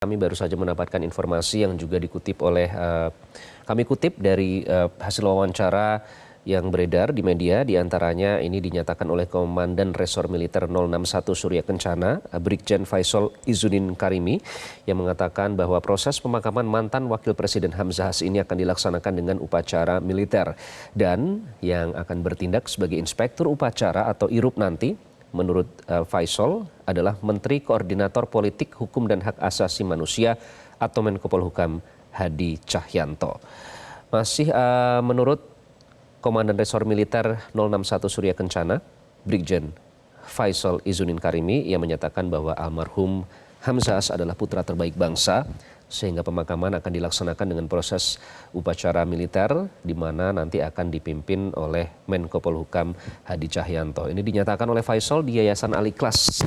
Kami baru saja mendapatkan informasi yang juga dikutip oleh kami kutip dari hasil wawancara yang beredar di media, diantaranya ini dinyatakan oleh Komandan Resor Militer 061 Surya Kencana, Brigjen Faisal Izzuddin Karimi, yang mengatakan bahwa proses pemakaman mantan Wakil Presiden Hamzahas ini akan dilaksanakan dengan upacara militer. Dan yang akan bertindak sebagai inspektur upacara atau IRUP nanti, menurut Faisal, adalah Menteri Koordinator Politik, Hukum dan Hak Asasi Manusia atau Menko Polhukam Hadi Cahyanto. Masih menurut Komandan Resor Militer 061 Surya Kencana, Brigjen Faisal Izzuddin Karimi, yang menyatakan bahwa almarhum Hamzahas adalah putra terbaik bangsa, sehingga pemakaman akan dilaksanakan dengan proses upacara militer di mana nanti akan dipimpin oleh Menko Polhukam Hadi Cahyanto. Ini dinyatakan oleh Faisal di Yayasan Al-Ikhlas.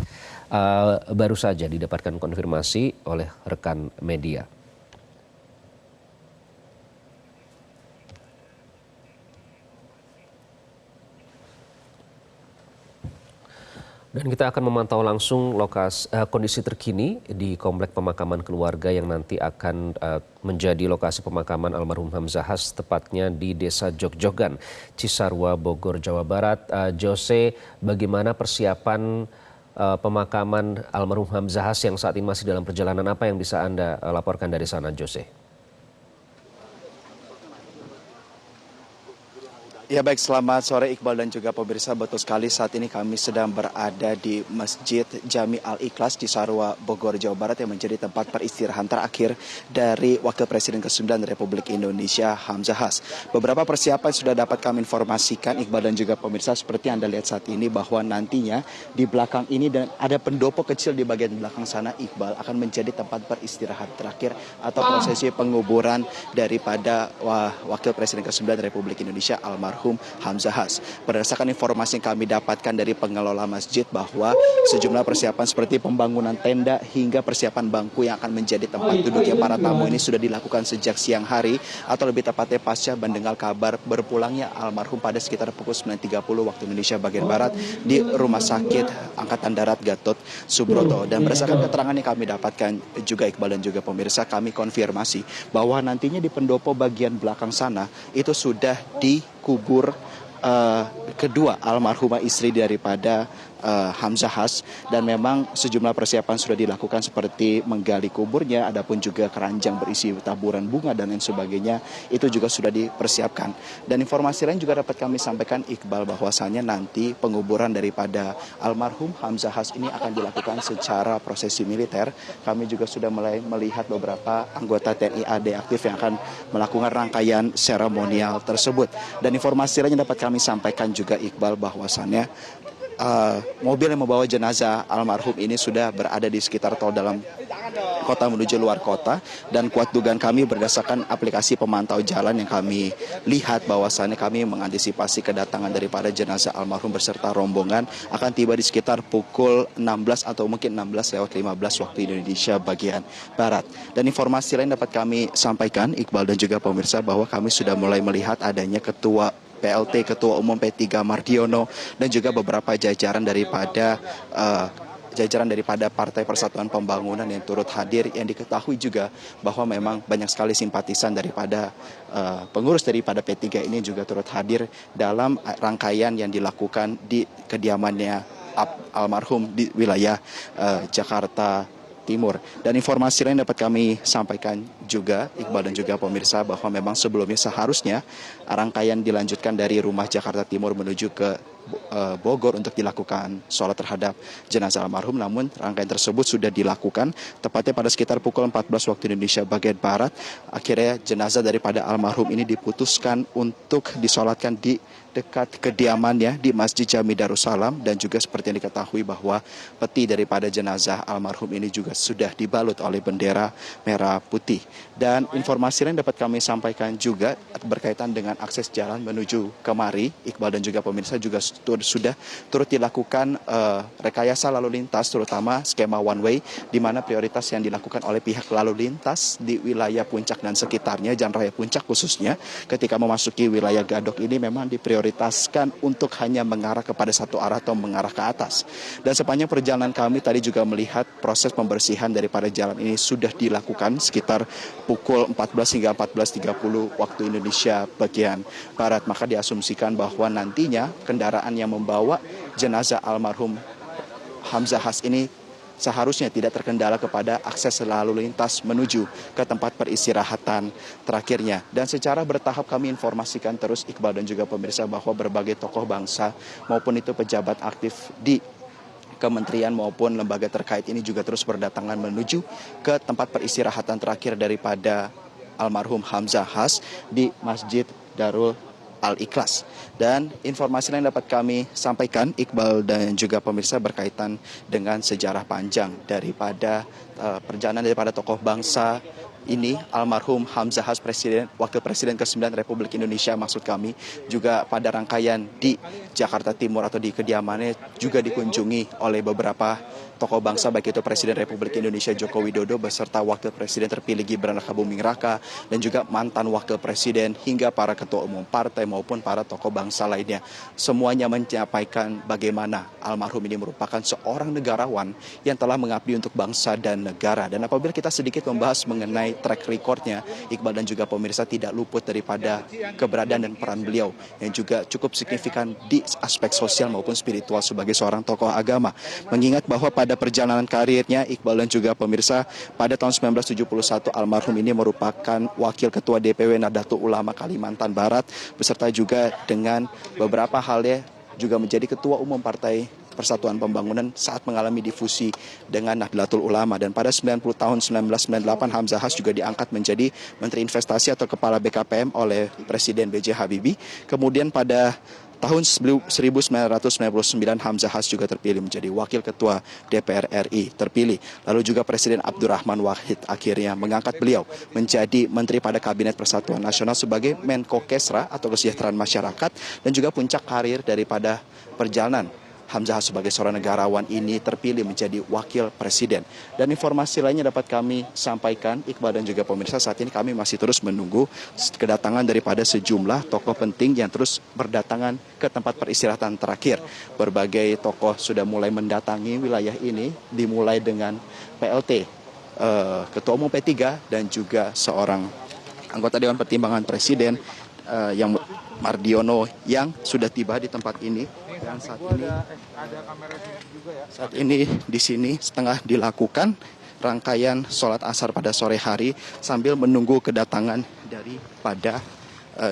Baru saja didapatkan konfirmasi oleh rekan media. Dan kita akan memantau langsung kondisi terkini di komplek pemakaman keluarga yang nanti akan menjadi lokasi pemakaman almarhum Hamzahas, tepatnya di Desa Jogjogan, Cisarua, Bogor, Jawa Barat. Jose, bagaimana persiapan pemakaman almarhum Hamzahas yang saat ini masih dalam perjalanan? Apa yang bisa Anda laporkan dari sana, Jose? Ya baik, selamat sore Iqbal dan juga pemirsa. Betul sekali, saat ini kami sedang berada di Masjid Jami Al-Ikhlas di Cisarua, Bogor, Jawa Barat, yang menjadi tempat peristirahatan terakhir dari Wakil Presiden ke-9 Republik Indonesia Hamzahas. Beberapa persiapan sudah dapat kami informasikan, Iqbal dan juga pemirsa, seperti Anda lihat saat ini, bahwa nantinya di belakang ini dan ada pendopo kecil di bagian belakang sana, Iqbal, akan menjadi tempat beristirahat terakhir atau prosesi penguburan daripada Wakil Presiden ke-9 Republik Indonesia almarhum Hamzahas. Berdasarkan informasi yang kami dapatkan dari pengelola masjid, bahwa sejumlah persiapan seperti pembangunan tenda hingga persiapan bangku yang akan menjadi tempat duduknya para tamu ini sudah dilakukan sejak siang hari, atau lebih tepatnya pasca mendengar kabar berpulangnya almarhum pada sekitar pukul 9.30 waktu Indonesia bagian Barat di Rumah Sakit Angkatan Darat Gatot Subroto. Dan berdasarkan keterangan yang kami dapatkan juga, Iqbal dan juga pemirsa, kami konfirmasi bahwa nantinya di pendopo bagian belakang sana itu sudah dikubur kedua almarhumah istri daripada Hamzahas, dan memang sejumlah persiapan sudah dilakukan seperti menggali kuburnya, adapun juga keranjang berisi taburan bunga dan lain sebagainya itu juga sudah dipersiapkan. Dan informasi lain juga dapat kami sampaikan, Iqbal, bahwasannya nanti penguburan daripada almarhum Hamzahas ini akan dilakukan secara prosesi militer. Kami juga sudah mulai melihat beberapa anggota TNI AD aktif yang akan melakukan rangkaian seremonial tersebut. Dan informasi lain yang dapat kami sampaikan juga, Iqbal, bahwasannya mobil yang membawa jenazah almarhum ini sudah berada di sekitar tol dalam kota menuju luar kota, dan kuat dugaan kami berdasarkan aplikasi pemantau jalan yang kami lihat, bahwasannya kami mengantisipasi kedatangan daripada jenazah almarhum beserta rombongan akan tiba di sekitar pukul 16 atau mungkin 16:15 waktu Indonesia bagian Barat. Dan informasi lain dapat kami sampaikan, Iqbal dan juga pemirsa, bahwa kami sudah mulai melihat adanya Ketua PLT, Ketua Umum P3 Mardiono, dan juga beberapa jajaran daripada Partai Persatuan Pembangunan yang turut hadir, yang diketahui juga bahwa memang banyak sekali simpatisan daripada pengurus daripada P3 ini juga turut hadir dalam rangkaian yang dilakukan di kediamannya almarhum di wilayah Jakarta Timur. Dan informasi lain dapat kami sampaikan juga, Iqbal dan juga pemirsa, bahwa memang sebelumnya seharusnya rangkaian dilanjutkan dari rumah Jakarta Timur menuju ke Bogor untuk dilakukan sholat terhadap jenazah almarhum. Namun rangkaian tersebut sudah dilakukan tepatnya pada sekitar pukul 14 waktu Indonesia bagian Barat. Akhirnya jenazah daripada almarhum ini diputuskan untuk disolatkan di dekat kediamannya di Masjid Jami Darussalam, dan juga seperti yang diketahui bahwa peti daripada jenazah almarhum ini juga sudah dibalut oleh bendera merah putih. Dan informasi lain dapat kami sampaikan juga berkaitan dengan akses jalan menuju kemari, Iqbal dan juga pemirsa, juga sudah turut dilakukan rekayasa lalu lintas, terutama skema one way, di mana prioritas yang dilakukan oleh pihak lalu lintas di wilayah Puncak dan sekitarnya, Jalan Raya Puncak khususnya, ketika memasuki wilayah Gadok ini memang diprioritaskan untuk hanya mengarah kepada satu arah atau mengarah ke atas. Dan sepanjang perjalanan kami tadi juga melihat proses pembersihan daripada jalan ini sudah dilakukan sekitar pukul 14 hingga 14.30 waktu Indonesia bagian Barat. Maka diasumsikan bahwa nantinya kendaraan yang membawa jenazah almarhum Hamzah Has ini seharusnya tidak terkendala kepada akses lalu lintas menuju ke tempat peristirahatan terakhirnya. Dan secara bertahap kami informasikan terus, Iqbal dan juga pemirsa, bahwa berbagai tokoh bangsa maupun itu pejabat aktif di kementerian maupun lembaga terkait ini juga terus berdatangan menuju ke tempat peristirahatan terakhir daripada almarhum Hamzah Has di Masjid Darul Al-Ikhlas. Dan informasi lain dapat kami sampaikan, Iqbal dan juga pemirsa, berkaitan dengan sejarah panjang daripada perjalanan daripada tokoh bangsa ini, almarhum Hamzah Has, Wakil Presiden ke-9 Republik Indonesia maksud kami, juga pada rangkaian di Jakarta Timur atau di kediamannya juga dikunjungi oleh beberapa tokoh bangsa, baik itu Presiden Republik Indonesia Joko Widodo beserta Wakil Presiden terpilih Gibran Rakabuming Raka, dan juga mantan Wakil Presiden hingga para ketua umum partai maupun para tokoh bangsa lainnya. Semuanya menyampaikan bagaimana almarhum ini merupakan seorang negarawan yang telah mengabdi untuk bangsa dan negara. Dan apabila kita sedikit membahas mengenai track recordnya, Iqbal dan juga pemirsa, tidak luput daripada keberadaan dan peran beliau yang juga cukup signifikan di aspek sosial maupun spiritual sebagai seorang tokoh agama. Mengingat bahwa pada perjalanan karirnya, Iqbal dan juga pemirsa, pada tahun 1971 almarhum ini merupakan Wakil Ketua DPW Nahdlatul Ulama Kalimantan Barat, beserta juga dengan beberapa halnya juga menjadi Ketua Umum Partai Persatuan Pembangunan saat mengalami difusi dengan Nahdlatul Ulama. Dan pada 90 tahun 1998 Hamzah Has juga diangkat menjadi Menteri Investasi atau Kepala BKPM oleh Presiden B.J. Habibie. Kemudian pada tahun 1999 Hamzah Has juga terpilih menjadi Wakil Ketua DPR RI terpilih. Lalu juga Presiden Abdurrahman Wahid akhirnya mengangkat beliau menjadi Menteri pada Kabinet Persatuan Nasional sebagai Menko Kesra atau Kesejahteraan Masyarakat. Dan juga puncak karir daripada perjalanan Hamzah Has sebagai seorang negarawan ini terpilih menjadi Wakil Presiden. Dan informasi lainnya dapat kami sampaikan, Iqbal dan juga pemirsa, saat ini kami masih terus menunggu kedatangan daripada sejumlah tokoh penting yang terus berdatangan ke tempat peristirahatan terakhir. Berbagai tokoh sudah mulai mendatangi wilayah ini, dimulai dengan PLT, Ketua Umum P3 dan juga seorang anggota Dewan Pertimbangan Presiden yang Mardiono yang sudah tiba di tempat ini. Dan saat ini di sini setengah dilakukan rangkaian sholat asar pada sore hari sambil menunggu kedatangan daripada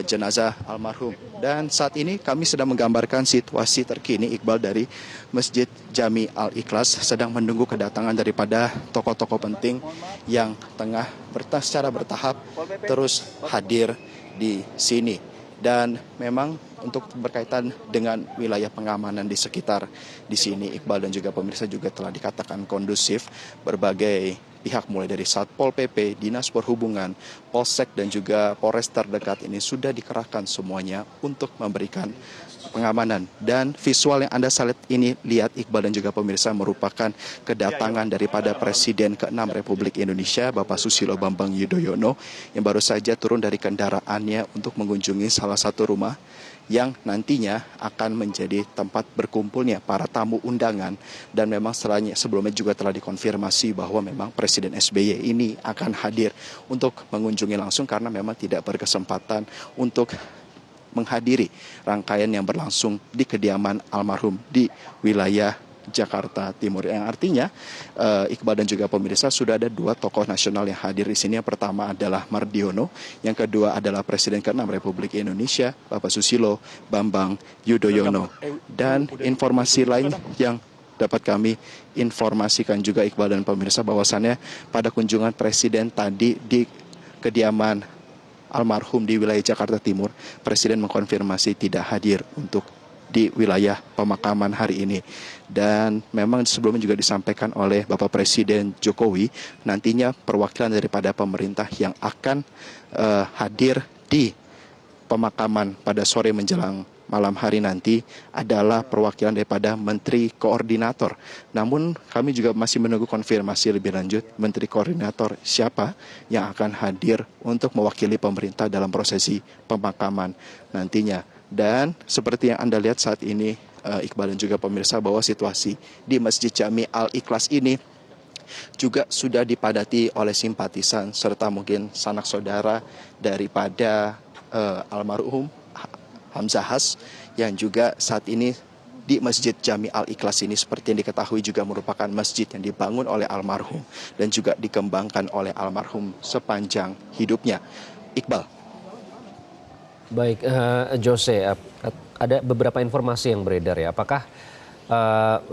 jenazah almarhum. Dan saat ini kami sedang menggambarkan situasi terkini, Iqbal, dari Masjid Jami Al-Ikhlas, sedang menunggu kedatangan daripada tokoh-tokoh penting yang tengah secara bertahap terus hadir di sini. Dan memang untuk berkaitan dengan wilayah pengamanan di sekitar di sini, Iqbal dan juga pemirsa, juga telah dikatakan kondusif. Berbagai pihak mulai dari Satpol PP, Dinas Perhubungan, Polsek dan juga Polres terdekat ini sudah dikerahkan semuanya untuk memberikan pengamanan. Dan visual yang Anda ini lihat, Iqbal dan juga pemirsa, merupakan kedatangan daripada Presiden ke-6 Republik Indonesia, Bapak Susilo Bambang Yudhoyono, yang baru saja turun dari kendaraannya untuk mengunjungi salah satu rumah yang nantinya akan menjadi tempat berkumpulnya para tamu undangan. Dan memang sebelumnya juga telah dikonfirmasi bahwa memang Presiden SBY ini akan hadir untuk mengunjungi langsung karena memang tidak berkesempatan untuk menghadiri rangkaian yang berlangsung di kediaman almarhum di wilayah Jakarta Timur. Yang artinya Iqbal dan juga pemirsa, sudah ada dua tokoh nasional yang hadir di sini. Yang pertama adalah Mardiono, yang kedua adalah Presiden ke-6 Republik Indonesia, Bapak Susilo Bambang Yudhoyono. Dan informasi lain yang dapat kami informasikan juga, Iqbal dan pemirsa, bahwasannya pada kunjungan Presiden tadi di kediaman almarhum di wilayah Jakarta Timur, Presiden mengkonfirmasi tidak hadir untuk di wilayah pemakaman hari ini. Dan memang sebelumnya juga disampaikan oleh Bapak Presiden Jokowi, nantinya perwakilan daripada pemerintah yang akan hadir di pemakaman pada sore menjelang malam hari nanti adalah perwakilan daripada Menteri Koordinator. Namun kami juga masih menunggu konfirmasi lebih lanjut Menteri Koordinator siapa yang akan hadir untuk mewakili pemerintah dalam prosesi pemakaman nantinya. Dan seperti yang Anda lihat saat ini, Iqbal dan juga pemirsa, bahwa situasi di Masjid Jami Al-Ikhlas ini juga sudah dipadati oleh simpatisan serta mungkin sanak saudara daripada almarhum Hamzah Has yang juga saat ini di Masjid Jami Al-Ikhlas ini seperti yang diketahui juga merupakan masjid yang dibangun oleh almarhum dan juga dikembangkan oleh almarhum sepanjang hidupnya. Iqbal. Baik, Jose, ada beberapa informasi yang beredar ya. Apakah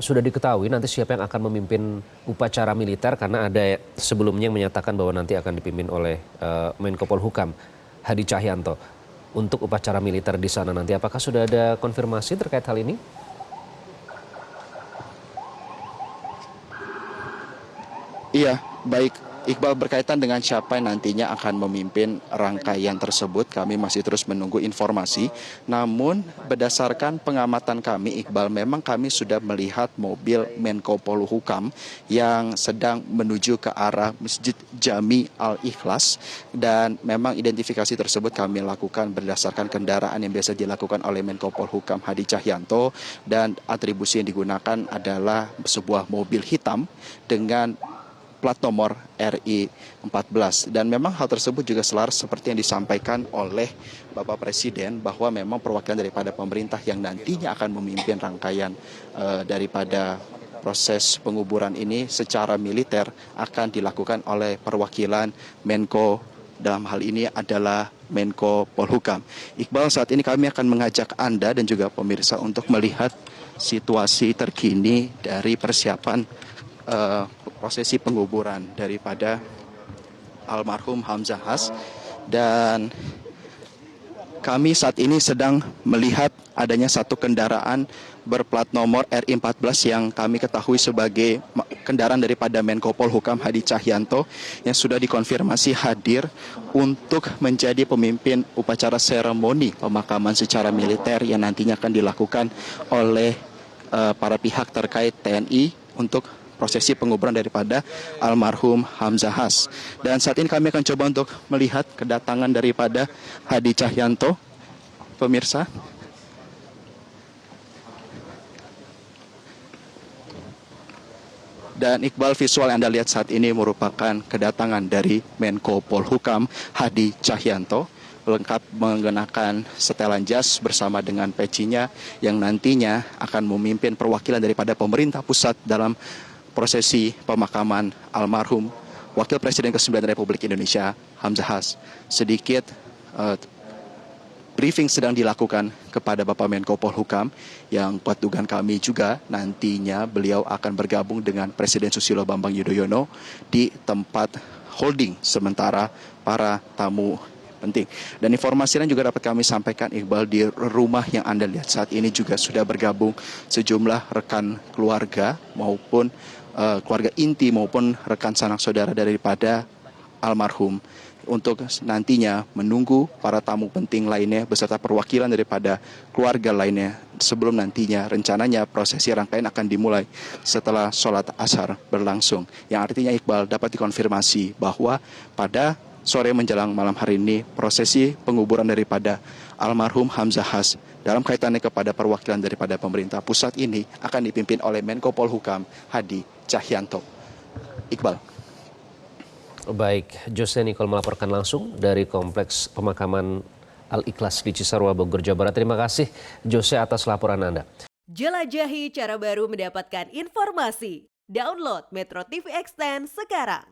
sudah diketahui nanti siapa yang akan memimpin upacara militer, karena ada sebelumnya yang menyatakan bahwa nanti akan dipimpin oleh Menko Polhukam Hadi Cahyanto untuk upacara militer di sana nanti. Apakah sudah ada konfirmasi terkait hal ini? Iya, baik. Iqbal, berkaitan dengan siapa yang nantinya akan memimpin rangkaian tersebut, kami masih terus menunggu informasi. Namun berdasarkan pengamatan kami, Iqbal, memang kami sudah melihat mobil Menko Polhukam yang sedang menuju ke arah Masjid Jami Al-Ikhlas. Dan memang identifikasi tersebut kami lakukan berdasarkan kendaraan yang biasa dilakukan oleh Menko Polhukam Hadi Cahyanto. Dan atribusi yang digunakan adalah sebuah mobil hitam dengan plat nomor RI 14. Dan memang hal tersebut juga selaras seperti yang disampaikan oleh Bapak Presiden bahwa memang perwakilan daripada pemerintah yang nantinya akan memimpin rangkaian daripada proses penguburan ini secara militer akan dilakukan oleh perwakilan Menko, dalam hal ini adalah Menko Polhukam. Iqbal, saat ini kami akan mengajak Anda dan juga pemirsa untuk melihat situasi terkini dari persiapan prosesi penguburan daripada almarhum Hamzah Has. Dan kami saat ini sedang melihat adanya satu kendaraan berplat nomor RI 14 yang kami ketahui sebagai kendaraan daripada Menko Polhukam Hadi Cahyanto yang sudah dikonfirmasi hadir untuk menjadi pemimpin upacara seremoni pemakaman secara militer yang nantinya akan dilakukan oleh para pihak terkait TNI untuk prosesi penguburan daripada almarhum Hamzah Has. Dan saat ini kami akan coba untuk melihat kedatangan daripada Hadi Cahyanto, pemirsa. Dan Iqbal, visual yang Anda lihat saat ini merupakan kedatangan dari Menko Polhukam Hadi Cahyanto, lengkap mengenakan setelan jas bersama dengan pecinya yang nantinya akan memimpin perwakilan daripada pemerintah pusat dalam prosesi pemakaman almarhum Wakil Presiden ke-9 Republik Indonesia Hamzah Has. Sedikit briefing sedang dilakukan kepada Bapak Menko Polhukam yang kuat dugaan kami juga nantinya beliau akan bergabung dengan Presiden Susilo Bambang Yudhoyono di tempat holding sementara para tamu penting. Dan informasi lain juga dapat kami sampaikan, Iqbal, di rumah yang Anda lihat saat ini juga sudah bergabung sejumlah rekan keluarga maupun keluarga inti maupun rekan sanak saudara daripada almarhum untuk nantinya menunggu para tamu penting lainnya beserta perwakilan daripada keluarga lainnya sebelum nantinya rencananya prosesi rangkaian akan dimulai setelah sholat asar berlangsung. Yang artinya, Iqbal, dapat dikonfirmasi bahwa pada sore menjelang malam hari ini prosesi penguburan daripada almarhum Hamzah Has dalam kaitannya kepada perwakilan daripada pemerintah pusat ini akan dipimpin oleh Menko Polhukam Hadi Cahyanto. Iqbal. Baik, Jose Nicole melaporkan langsung dari Kompleks Pemakaman Al-Ikhlas di Cisarua, Bogor, Jawa Barat. Terima kasih Jose atas laporan Anda. Jelajahi cara baru mendapatkan informasi. Download Metro TV Extend sekarang.